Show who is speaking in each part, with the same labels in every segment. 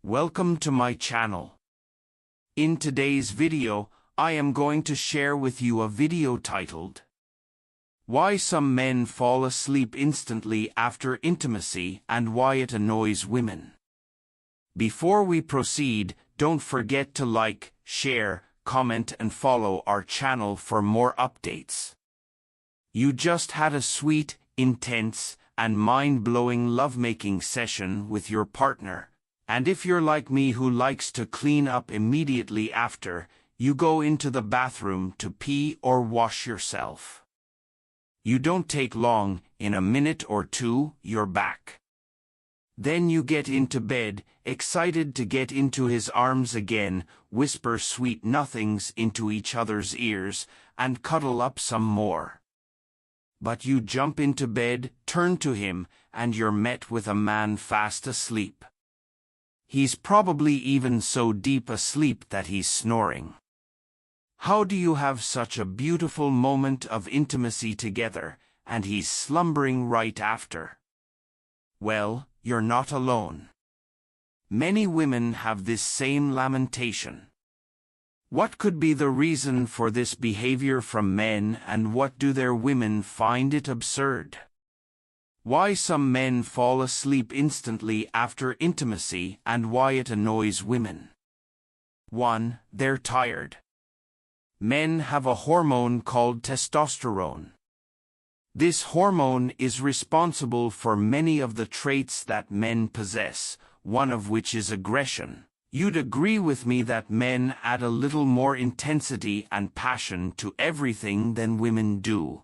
Speaker 1: Welcome to my channel. In today's video, I am going to share with you a video titled, Why Some Men Fall Asleep Instantly After Intimacy and Why It Annoys Women. Before we proceed, don't forget to like, share, comment and follow our channel for more updates. You just had a sweet, intense, and mind-blowing lovemaking session with your partner. And if you're like me who likes to clean up immediately after, you go into the bathroom to pee or wash yourself. You don't take long, in a minute or two, you're back. Then you get into bed, excited to get into his arms again, whisper sweet nothings into each other's ears, and cuddle up some more. But you jump into bed, turn to him, and you're met with a man fast asleep. He's probably even so deep asleep that he's snoring. How do you have such a beautiful moment of intimacy together, and he's slumbering right after? Well, you're not alone. Many women have this same lamentation. What could be the reason for this behavior from men, and what do their women find it absurd? Why some men fall asleep instantly after intimacy and why it annoys women. 1. They're tired. Men have a hormone called testosterone. This hormone is responsible for many of the traits that men possess, one of which is aggression. You'd agree with me that men add a little more intensity and passion to everything than women do.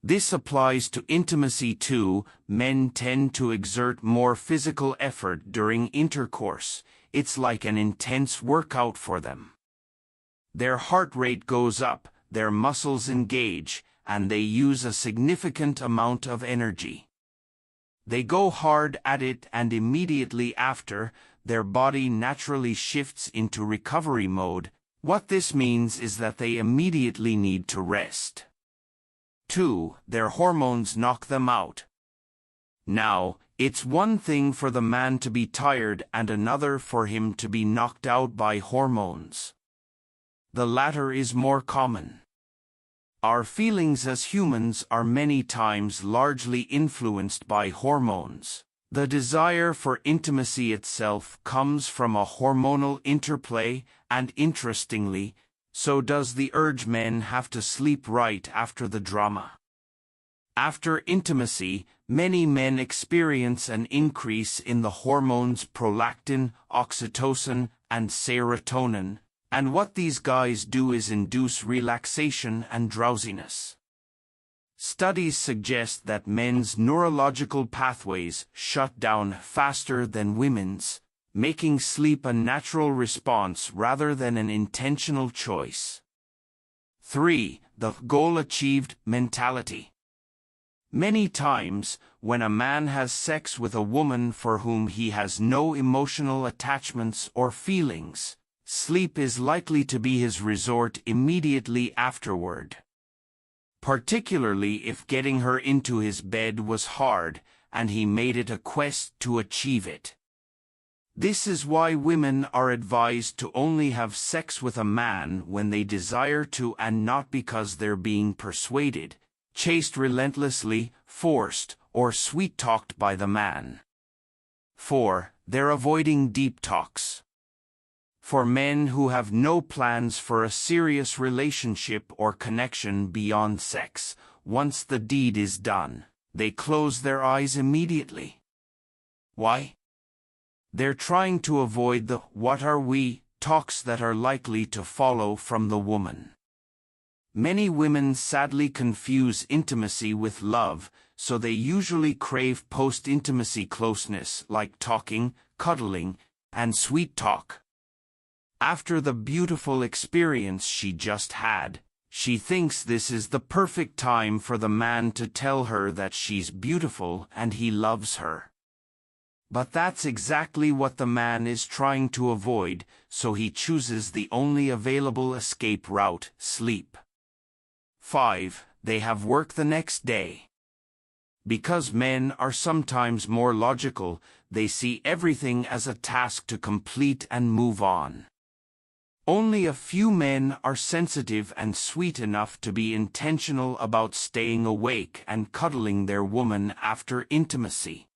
Speaker 1: This applies to intimacy too. Men tend to exert more physical effort during intercourse. It's like an intense workout for them. Their heart rate goes up, their muscles engage, and they use a significant amount of energy. They go hard at it, and immediately after, their body naturally shifts into recovery mode. What this means is that they immediately need to rest. 2. Their hormones knock them out. Now, it's one thing for the man to be tired and another for him to be knocked out by hormones. The latter is more common. Our feelings as humans are many times largely influenced by hormones. The desire for intimacy itself comes from a hormonal interplay, and interestingly, so does the urge men have to sleep right after the drama. After intimacy, many men experience an increase in the hormones prolactin, oxytocin, and serotonin, and what these guys do is induce relaxation and drowsiness. Studies suggest that men's neurological pathways shut down faster than women's, making sleep a natural response rather than an intentional choice. 3. The goal achieved mentality. Many times, when a man has sex with a woman for whom he has no emotional attachments or feelings, sleep is likely to be his resort immediately afterward. Particularly if getting her into his bed was hard, and he made it a quest to achieve it. This is why women are advised to only have sex with a man when they desire to and not because they're being persuaded, chased relentlessly, forced, or sweet-talked by the man. 4. They're avoiding deep talks. For men who have no plans for a serious relationship or connection beyond sex, once the deed is done, they close their eyes immediately. Why? They're trying to avoid the "what are we" talks that are likely to follow from the woman. Many women sadly confuse intimacy with love, so they usually crave post-intimacy closeness like talking, cuddling, and sweet talk. After the beautiful experience she just had, she thinks this is the perfect time for the man to tell her that she's beautiful and he loves her. But that's exactly what the man is trying to avoid, so he chooses the only available escape route: sleep. 5. They have work the next day. Because men are sometimes more logical, they see everything as a task to complete and move on. Only a few men are sensitive and sweet enough to be intentional about staying awake and cuddling their woman after intimacy.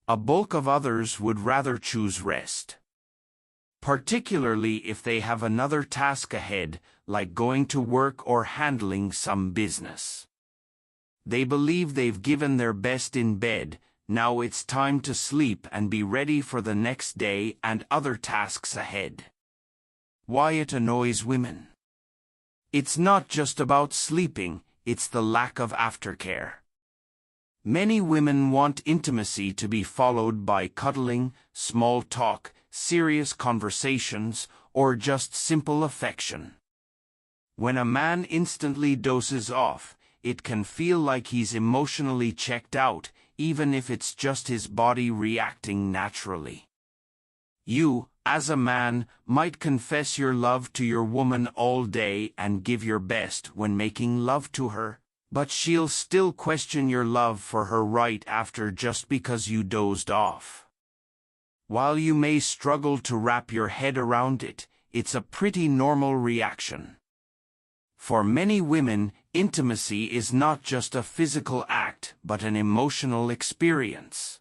Speaker 1: A bulk of others would rather choose rest. Particularly if they have another task ahead, like going to work or handling some business. They believe they've given their best in bed, now it's time to sleep and be ready for the next day and other tasks ahead. Why it annoys women. It's not just about sleeping, it's the lack of aftercare. Many women want intimacy to be followed by cuddling, small talk, serious conversations, or just simple affection. When a man instantly dozes off, it can feel like he's emotionally checked out, even if it's just his body reacting naturally. You, as a man, might confess your love to your woman all day and give your best when making love to her, but she'll still question your love for her right after just because you dozed off. While you may struggle to wrap your head around it, it's a pretty normal reaction. For many women, intimacy is not just a physical act but an emotional experience.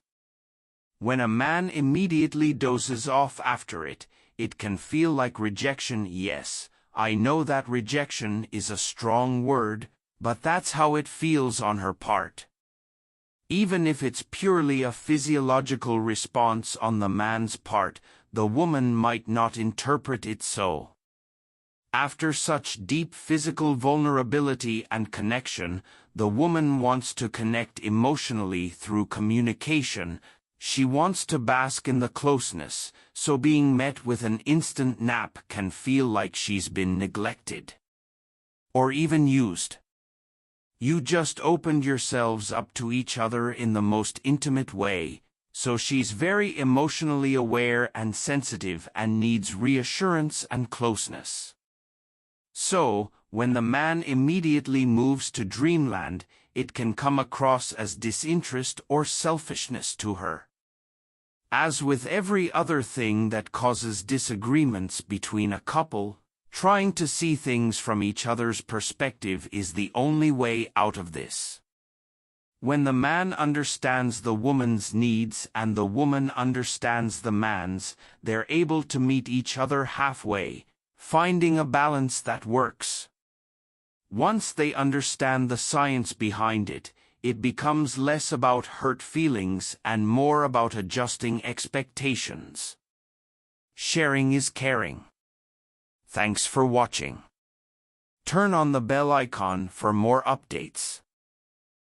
Speaker 1: When a man immediately dozes off after it, it can feel like rejection. Yes, I know that rejection is a strong word, but that's how it feels on her part. Even if it's purely a physiological response on the man's part, the woman might not interpret it so. After such deep physical vulnerability and connection, the woman wants to connect emotionally through communication. She wants to bask in the closeness, so being met with an instant nap can feel like she's been neglected. Or even used. You just opened yourselves up to each other in the most intimate way, so she's very emotionally aware and sensitive and needs reassurance and closeness. So, when the man immediately moves to dreamland, it can come across as disinterest or selfishness to her. As with every other thing that causes disagreements between a couple, trying to see things from each other's perspective is the only way out of this. When the man understands the woman's needs and the woman understands the man's, they're able to meet each other halfway, finding a balance that works. Once they understand the science behind it, it becomes less about hurt feelings and more about adjusting expectations. Sharing is caring. Thanks for watching. Turn on the bell icon for more updates.